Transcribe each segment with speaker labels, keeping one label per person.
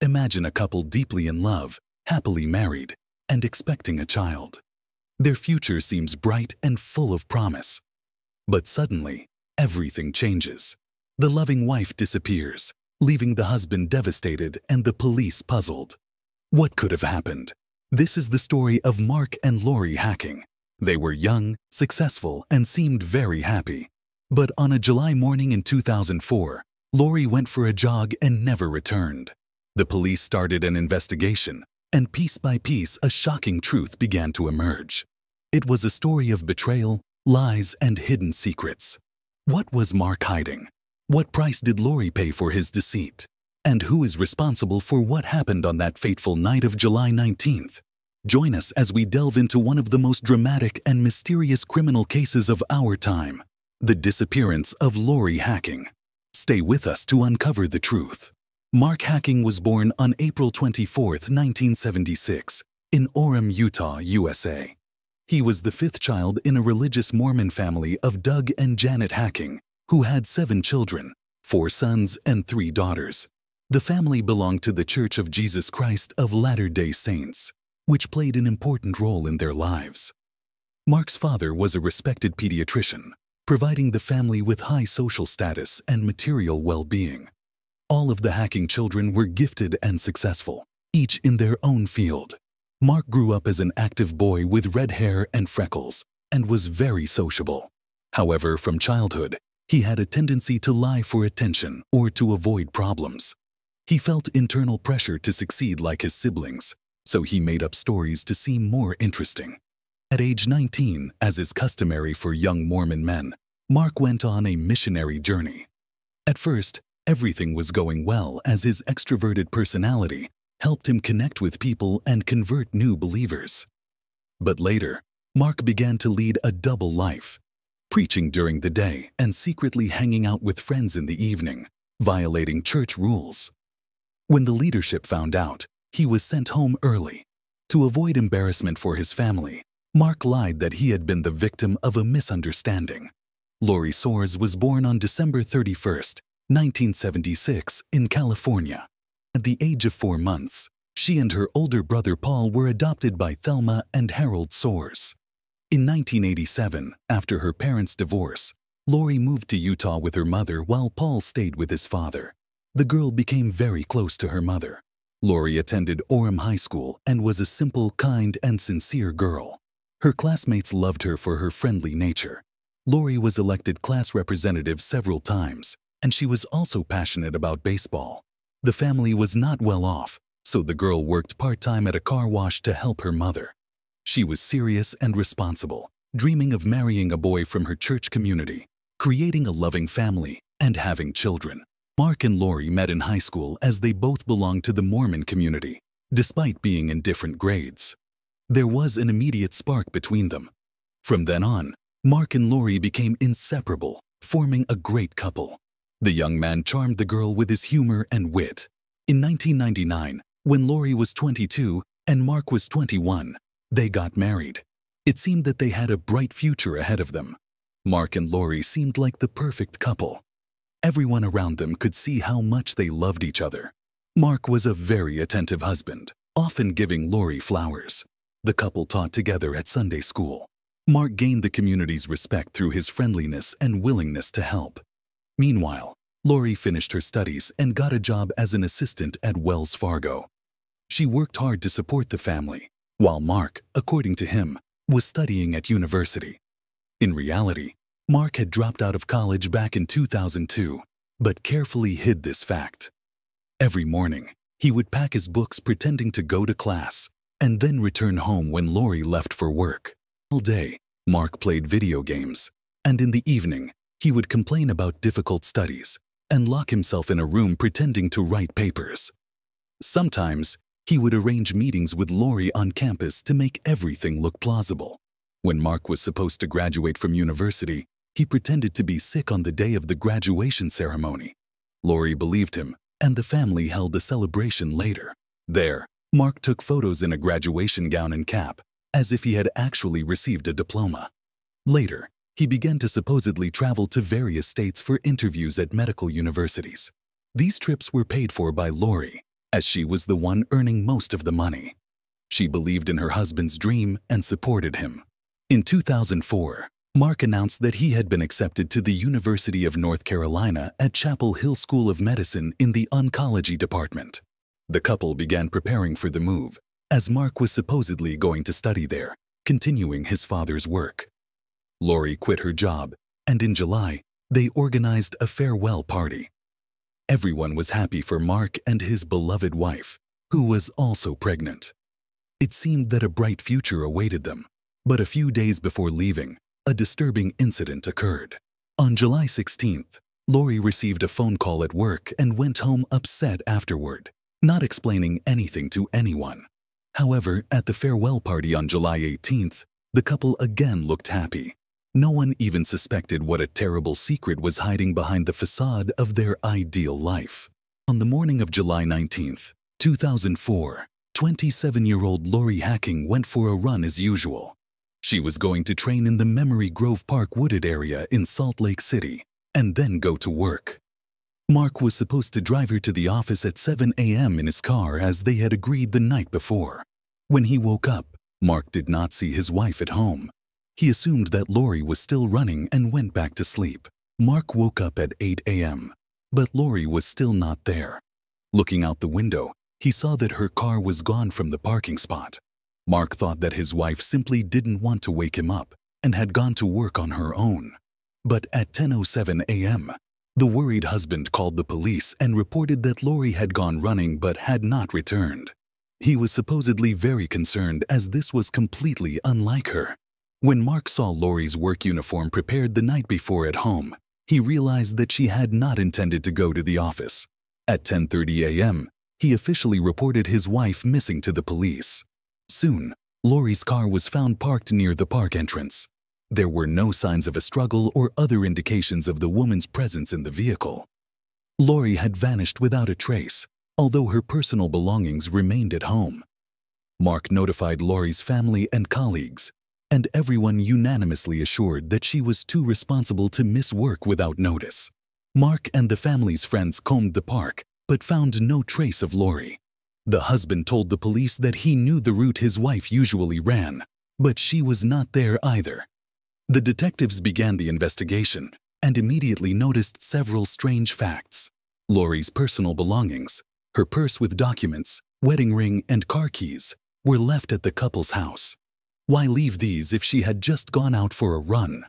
Speaker 1: Imagine a couple deeply in love, happily married, and expecting a child. Their future seems bright and full of promise. But suddenly, everything changes. The loving wife disappears, leaving the husband devastated and the police puzzled. What could have happened? This is the story of Mark and Lori Hacking. They were young, successful, and seemed very happy. But on a July morning in 2004, Lori went for a jog and never returned. The police started an investigation, and piece by piece a shocking truth began to emerge. It was a story of betrayal, lies, and hidden secrets. What was Mark hiding? What price did Lori pay for his deceit? And who is responsible for what happened on that fateful night of July 19th? Join us as we delve into one of the most dramatic and mysterious criminal cases of our time, the disappearance of Lori Hacking. Stay with us to uncover the truth. Mark Hacking was born on April 24, 1976, in Orem, Utah, USA. He was the fifth child in a religious Mormon family of Doug and Janet Hacking, who had 7 children, 4 sons and 3 daughters. The family belonged to the Church of Jesus Christ of Latter-day Saints, which played an important role in their lives. Mark's father was a respected pediatrician, providing the family with high social status and material well-being. All of the Hacking children were gifted and successful, each in their own field. Mark grew up as an active boy with red hair and freckles and was very sociable. However, from childhood, he had a tendency to lie for attention or to avoid problems. He felt internal pressure to succeed like his siblings, so he made up stories to seem more interesting. At age 19, as is customary for young Mormon men, Mark went on a missionary journey. At first, everything was going well as his extroverted personality helped him connect with people and convert new believers. But later, Mark began to lead a double life, preaching during the day and secretly hanging out with friends in the evening, violating church rules. When the leadership found out, he was sent home early. To avoid embarrassment for his family, Mark lied that he had been the victim of a misunderstanding. Lori Soares was born on December 31, 1976, in California. At the age of 4 months, she and her older brother Paul were adopted by Thelma and Harold Soares. In 1987, after her parents' divorce, Lori moved to Utah with her mother while Paul stayed with his father. The girl became very close to her mother. Lori attended Orem High School and was a simple, kind, and sincere girl. Her classmates loved her for her friendly nature. Lori was elected class representative several times, and she was also passionate about baseball. The family was not well off, so the girl worked part-time at a car wash to help her mother. She was serious and responsible, dreaming of marrying a boy from her church community, creating a loving family, and having children. Mark and Lori met in high school as they both belonged to the Mormon community, despite being in different grades. There was an immediate spark between them. From then on, Mark and Lori became inseparable, forming a great couple. The young man charmed the girl with his humor and wit. In 1999, when Lori was 22 and Mark was 21, they got married. It seemed that they had a bright future ahead of them. Mark and Lori seemed like the perfect couple. Everyone around them could see how much they loved each other. Mark was a very attentive husband, often giving Lori flowers. The couple taught together at Sunday school. Mark gained the community's respect through his friendliness and willingness to help. Meanwhile, Lori finished her studies and got a job as an assistant at Wells Fargo. She worked hard to support the family, while Mark, according to him, was studying at university. In reality, Mark had dropped out of college back in 2002, but carefully hid this fact. Every morning, he would pack his books pretending to go to class, and then return home when Lori left for work. All day, Mark played video games, and in the evening, he would complain about difficult studies and lock himself in a room pretending to write papers. Sometimes, he would arrange meetings with Lori on campus to make everything look plausible. When Mark was supposed to graduate from university, he pretended to be sick on the day of the graduation ceremony. Lori believed him, and the family held a celebration later. There, Mark took photos in a graduation gown and cap, as if he had actually received a diploma. Later, he began to supposedly travel to various states for interviews at medical universities. These trips were paid for by Lori, as she was the one earning most of the money. She believed in her husband's dream and supported him. In 2004, Mark announced that he had been accepted to the University of North Carolina at Chapel Hill School of Medicine in the oncology department. The couple began preparing for the move, as Mark was supposedly going to study there, continuing his father's work. Lori quit her job, and in July, they organized a farewell party. Everyone was happy for Mark and his beloved wife, who was also pregnant. It seemed that a bright future awaited them, but a few days before leaving, a disturbing incident occurred. On July 16th, Lori received a phone call at work and went home upset afterward, not explaining anything to anyone. However, at the farewell party on July 18th, the couple again looked happy. No one even suspected what a terrible secret was hiding behind the facade of their ideal life. On the morning of July 19th, 2004, 27-year-old Lori Hacking went for a run as usual. She was going to train in the Memory Grove Park wooded area in Salt Lake City and then go to work. Mark was supposed to drive her to the office at 7 a.m. in his car as they had agreed the night before. When he woke up, Mark did not see his wife at home. He assumed that Lori was still running and went back to sleep. Mark woke up at 8 a.m., but Lori was still not there. Looking out the window, he saw that her car was gone from the parking spot. Mark thought that his wife simply didn't want to wake him up and had gone to work on her own. But at 10:07 a.m., the worried husband called the police and reported that Lori had gone running but had not returned. He was supposedly very concerned as this was completely unlike her. When Mark saw Lori's work uniform prepared the night before at home, he realized that she had not intended to go to the office. At 10:30 a.m., he officially reported his wife missing to the police. Soon, Lori's car was found parked near the park entrance. There were no signs of a struggle or other indications of the woman's presence in the vehicle. Lori had vanished without a trace, although her personal belongings remained at home. Mark notified Lori's family and colleagues, and everyone unanimously assured that she was too responsible to miss work without notice. Mark and the family's friends combed the park, but found no trace of Lori. The husband told the police that he knew the route his wife usually ran, but she was not there either. The detectives began the investigation and immediately noticed several strange facts. Lori's personal belongings, her purse with documents, wedding ring, and car keys were left at the couple's house. Why leave these if she had just gone out for a run?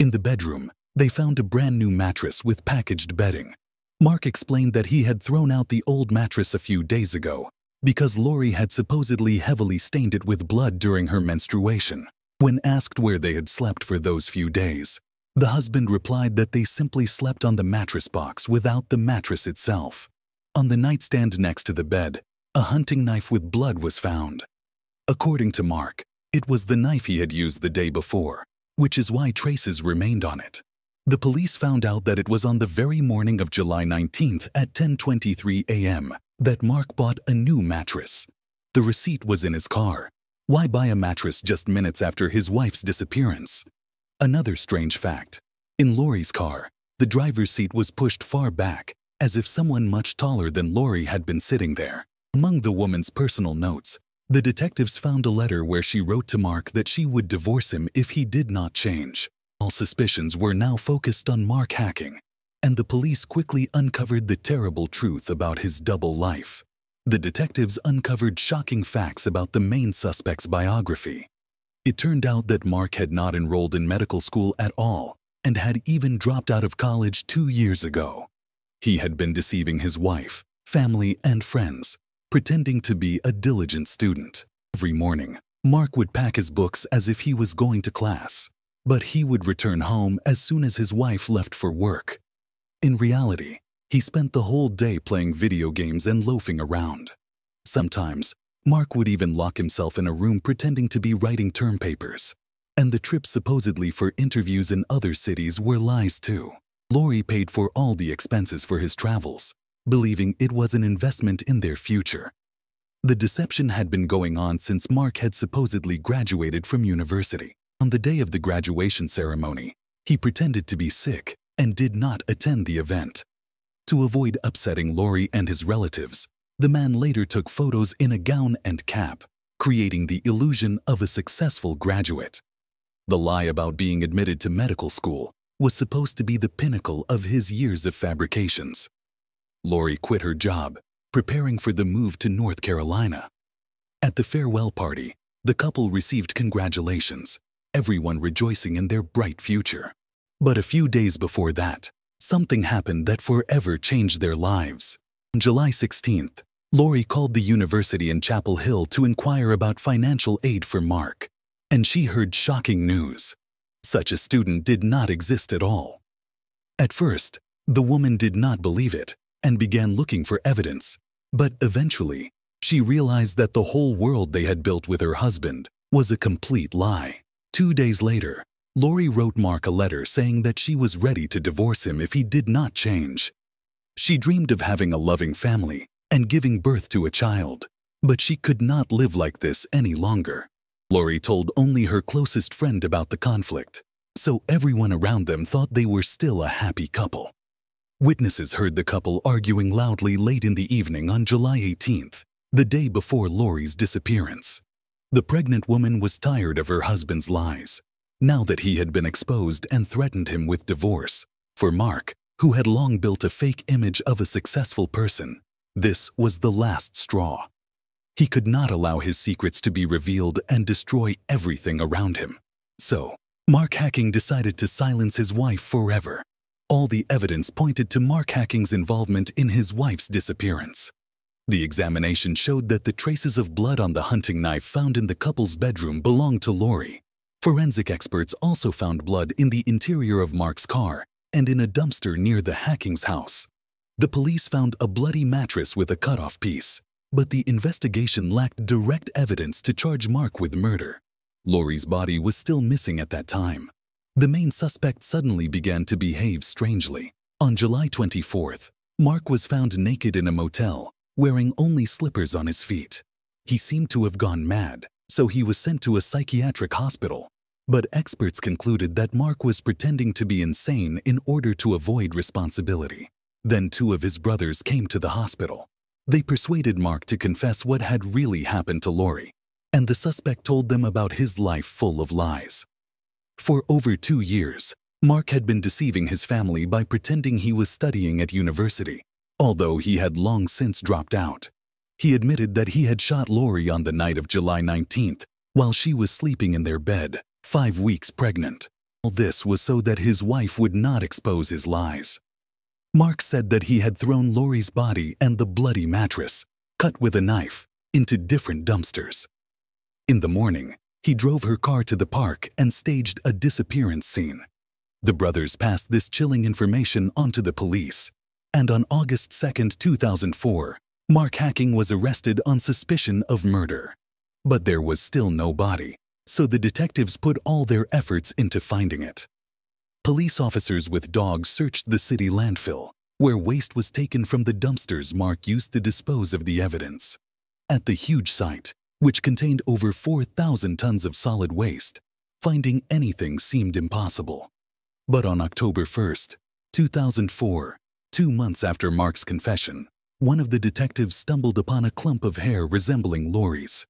Speaker 1: In the bedroom, they found a brand new mattress with packaged bedding. Mark explained that he had thrown out the old mattress a few days ago because Lori had supposedly heavily stained it with blood during her menstruation. When asked where they had slept for those few days, the husband replied that they simply slept on the mattress box without the mattress itself. On the nightstand next to the bed, a hunting knife with blood was found. According to Mark, it was the knife he had used the day before, which is why traces remained on it. The police found out that it was on the very morning of July 19th at 10:23 a.m. that Mark bought a new mattress. The receipt was in his car. Why buy a mattress just minutes after his wife's disappearance? Another strange fact. In Lori's car, the driver's seat was pushed far back, as if someone much taller than Lori had been sitting there. Among the woman's personal notes, the detectives found a letter where she wrote to Mark that she would divorce him if he did not change. All suspicions were now focused on Mark Hacking, and the police quickly uncovered the terrible truth about his double life. The detectives uncovered shocking facts about the main suspect's biography. It turned out that Mark had not enrolled in medical school at all and had even dropped out of college 2 years ago. He had been deceiving his wife, family, and friends, pretending to be a diligent student. Every morning, Mark would pack his books as if he was going to class, but he would return home as soon as his wife left for work. In reality, he spent the whole day playing video games and loafing around. Sometimes, Mark would even lock himself in a room pretending to be writing term papers. And the trips supposedly for interviews in other cities were lies too. Lori paid for all the expenses for his travels, believing it was an investment in their future. The deception had been going on since Mark had supposedly graduated from university. On the day of the graduation ceremony, he pretended to be sick and did not attend the event. To avoid upsetting Lori and his relatives, The man later took photos in a gown and cap, creating the illusion of a successful graduate. The lie about being admitted to medical school was supposed to be the pinnacle of his years of fabrications. Lori quit her job, preparing for the move to North Carolina. At the farewell party, the couple received congratulations, everyone rejoicing in their bright future. But a few days before that, something happened that forever changed their lives. On July 16th, Lori called the university in Chapel Hill to inquire about financial aid for Mark, and she heard shocking news. Such a student did not exist at all. At first, the woman did not believe it and began looking for evidence, but eventually, she realized that the whole world they had built with her husband was a complete lie. 2 days later, Lori wrote Mark a letter saying that she was ready to divorce him if he did not change. She dreamed of having a loving family and giving birth to a child, but she could not live like this any longer. Lori told only her closest friend about the conflict, so everyone around them thought they were still a happy couple. Witnesses heard the couple arguing loudly late in the evening on July 18th, the day before Lori's disappearance. The pregnant woman was tired of her husband's lies, now that he had been exposed and threatened him with divorce. For Mark, who had long built a fake image of a successful person, this was the last straw. He could not allow his secrets to be revealed and destroy everything around him. So, Mark Hacking decided to silence his wife forever. All the evidence pointed to Mark Hacking's involvement in his wife's disappearance. The examination showed that the traces of blood on the hunting knife found in the couple's bedroom belonged to Lori. Forensic experts also found blood in the interior of Mark's car and in a dumpster near the Hacking's house. The police found a bloody mattress with a cut-off piece, but the investigation lacked direct evidence to charge Mark with murder. Lori's body was still missing at that time. The main suspect suddenly began to behave strangely. On July 24th, Mark was found naked in a motel, wearing only slippers on his feet. He seemed to have gone mad, so he was sent to a psychiatric hospital. But experts concluded that Mark was pretending to be insane in order to avoid responsibility. Then 2 of his brothers came to the hospital. They persuaded Mark to confess what had really happened to Lori, and the suspect told them about his life full of lies. For over 2 years, Mark had been deceiving his family by pretending he was studying at university, although he had long since dropped out. He admitted that he had shot Lori on the night of July 19th while she was sleeping in their bed, 5 weeks pregnant. All this was so that his wife would not expose his lies. Mark said that he had thrown Lori's body and the bloody mattress, cut with a knife, into different dumpsters. In the morning, he drove her car to the park and staged a disappearance scene. The brothers passed this chilling information on to the police, and on August 2, 2004, Mark Hacking was arrested on suspicion of murder. But there was still no body, so the detectives put all their efforts into finding it. Police officers with dogs searched the city landfill, where waste was taken from the dumpsters Mark used to dispose of the evidence. At the huge site, which contained over 4,000 tons of solid waste, finding anything seemed impossible. But on October 1, 2004, 2 months after Mark's confession, one of the detectives stumbled upon a clump of hair resembling Lori's.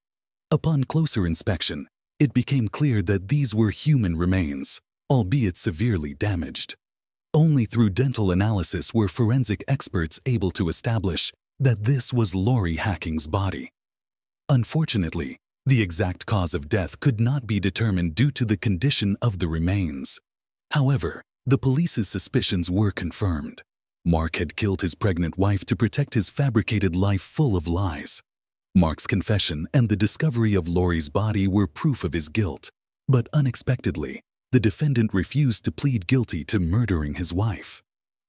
Speaker 1: Upon closer inspection, it became clear that these were human remains, albeit severely damaged. Only through dental analysis were forensic experts able to establish that this was Lori Hacking's body. Unfortunately, the exact cause of death could not be determined due to the condition of the remains. However, the police's suspicions were confirmed. Mark had killed his pregnant wife to protect his fabricated life full of lies. Mark's confession and the discovery of Lori's body were proof of his guilt, but unexpectedly, the defendant refused to plead guilty to murdering his wife.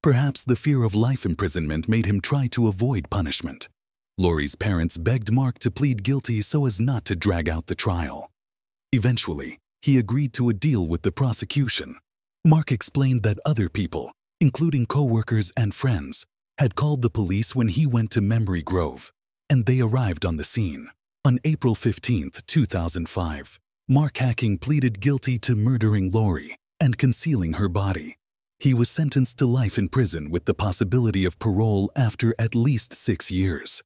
Speaker 1: Perhaps the fear of life imprisonment made him try to avoid punishment. Lori's parents begged Mark to plead guilty so as not to drag out the trial. Eventually, he agreed to a deal with the prosecution. Mark explained that other people, including co-workers and friends, had called the police when he went to Memory Grove, and they arrived on the scene. On April 15, 2005, Mark Hacking pleaded guilty to murdering Lori and concealing her body. He was sentenced to life in prison with the possibility of parole after at least 6 years.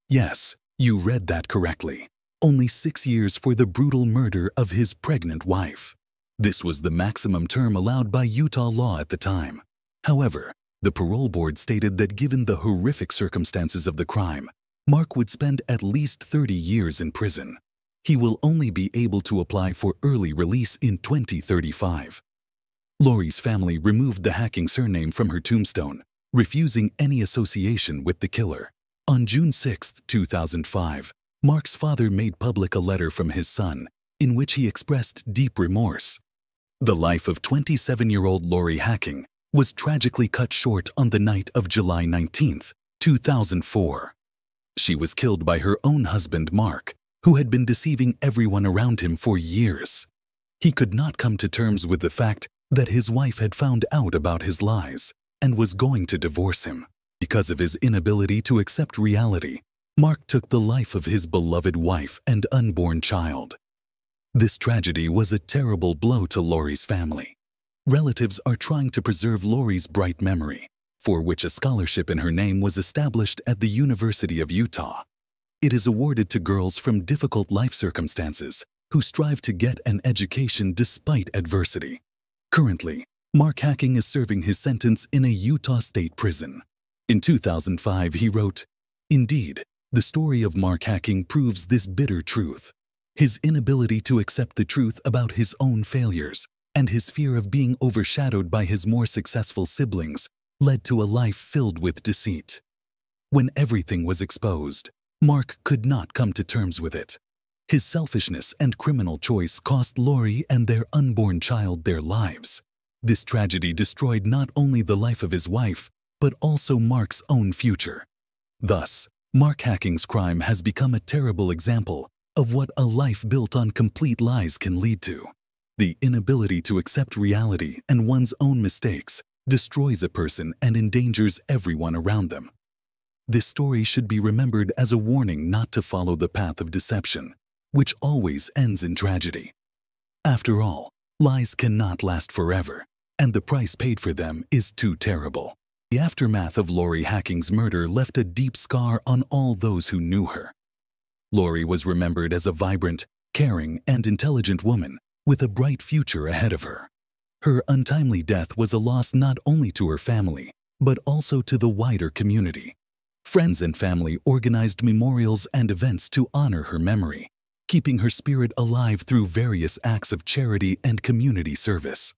Speaker 1: Yes, you read that correctly. Only 6 years for the brutal murder of his pregnant wife. This was the maximum term allowed by Utah law at the time. However, the parole board stated that given the horrific circumstances of the crime, Mark would spend at least 30 years in prison. He will only be able to apply for early release in 2035. Lori's family removed the hacking surname from her tombstone, refusing any association with the killer. On June 6, 2005, Mark's father made public a letter from his son, in which he expressed deep remorse. The life of 27-year-old Lori Hacking was tragically cut short on the night of July 19, 2004. She was killed by her own husband, Mark, who had been deceiving everyone around him for years. He could not come to terms with the fact that his wife had found out about his lies and was going to divorce him. Because of his inability to accept reality, Mark took the life of his beloved wife and unborn child. This tragedy was a terrible blow to Lori's family. Relatives are trying to preserve Lori's bright memory, for which a scholarship in her name was established at the University of Utah. It is awarded to girls from difficult life circumstances who strive to get an education despite adversity. Currently, Mark Hacking is serving his sentence in a Utah state prison. In 2005, he wrote, "Indeed, the story of Mark Hacking proves this bitter truth. His inability to accept the truth about his own failures and his fear of being overshadowed by his more successful siblings led to a life filled with deceit. When everything was exposed, Mark could not come to terms with it. His selfishness and criminal choice cost Lori and their unborn child their lives. This tragedy destroyed not only the life of his wife, but also Mark's own future. Thus, Mark Hacking's crime has become a terrible example of what a life built on complete lies can lead to. The inability to accept reality and one's own mistakes destroys a person and endangers everyone around them. This story should be remembered as a warning not to follow the path of deception, which always ends in tragedy. After all, lies cannot last forever, and the price paid for them is too terrible. The aftermath of Lori Hacking's murder left a deep scar on all those who knew her. Lori was remembered as a vibrant, caring, and intelligent woman with a bright future ahead of her. Her untimely death was a loss not only to her family, but also to the wider community. Friends and family organized memorials and events to honor her memory, keeping her spirit alive through various acts of charity and community service.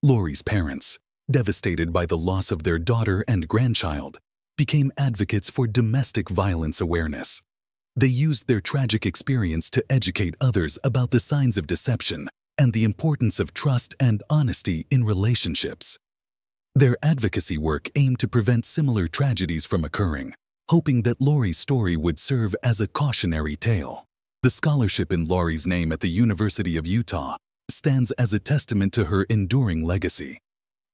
Speaker 1: Lori's parents, devastated by the loss of their daughter and grandchild, became advocates for domestic violence awareness. They used their tragic experience to educate others about the signs of deception and the importance of trust and honesty in relationships. Their advocacy work aimed to prevent similar tragedies from occurring, hoping that Lori's story would serve as a cautionary tale. The scholarship in Lori's name at the University of Utah stands as a testament to her enduring legacy.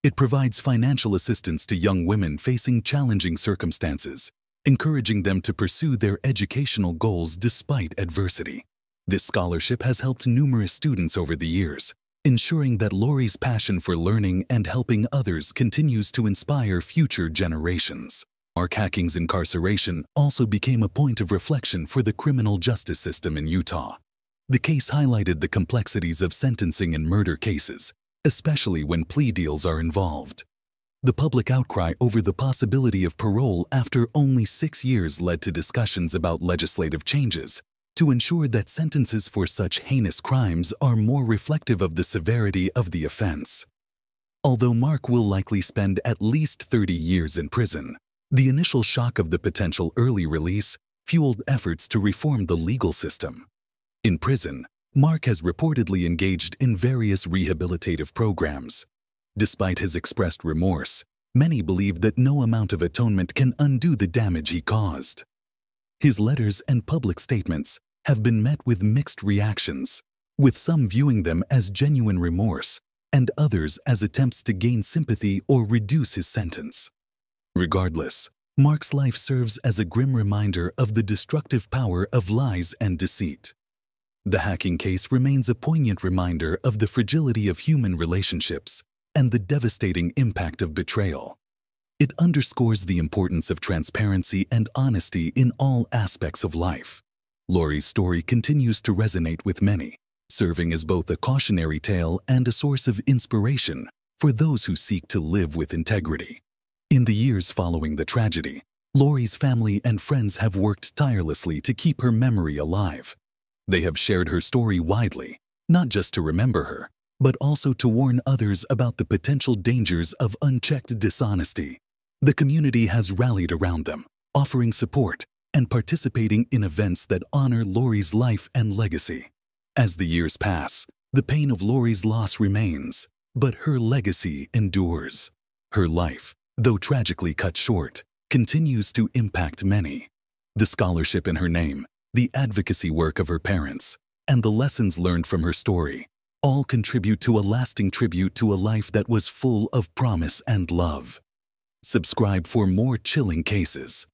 Speaker 1: It provides financial assistance to young women facing challenging circumstances, encouraging them to pursue their educational goals despite adversity. This scholarship has helped numerous students over the years, ensuring that Lori's passion for learning and helping others continues to inspire future generations. Mark Hacking's incarceration also became a point of reflection for the criminal justice system in Utah. The case highlighted the complexities of sentencing in murder cases, especially when plea deals are involved. The public outcry over the possibility of parole after only 6 years led to discussions about legislative changes to ensure that sentences for such heinous crimes are more reflective of the severity of the offense. Although Mark will likely spend at least 30 years in prison, the initial shock of the potential early release fueled efforts to reform the legal system. In prison, Mark has reportedly engaged in various rehabilitative programs. Despite his expressed remorse, many believe that no amount of atonement can undo the damage he caused. His letters and public statements have been met with mixed reactions, with some viewing them as genuine remorse and others as attempts to gain sympathy or reduce his sentence. Regardless, Mark's life serves as a grim reminder of the destructive power of lies and deceit. The Hacking case remains a poignant reminder of the fragility of human relationships and the devastating impact of betrayal. It underscores the importance of transparency and honesty in all aspects of life. Lori's story continues to resonate with many, serving as both a cautionary tale and a source of inspiration for those who seek to live with integrity. In the years following the tragedy, Lori's family and friends have worked tirelessly to keep her memory alive. They have shared her story widely, not just to remember her, but also to warn others about the potential dangers of unchecked dishonesty. The community has rallied around them, offering support and participating in events that honor Lori's life and legacy. As the years pass, the pain of Lori's loss remains, but her legacy endures. Her life, though tragically cut short, continues to impact many. The scholarship in her name, the advocacy work of her parents, and the lessons learned from her story all contribute to a lasting tribute to a life that was full of promise and love. Subscribe for more chilling cases.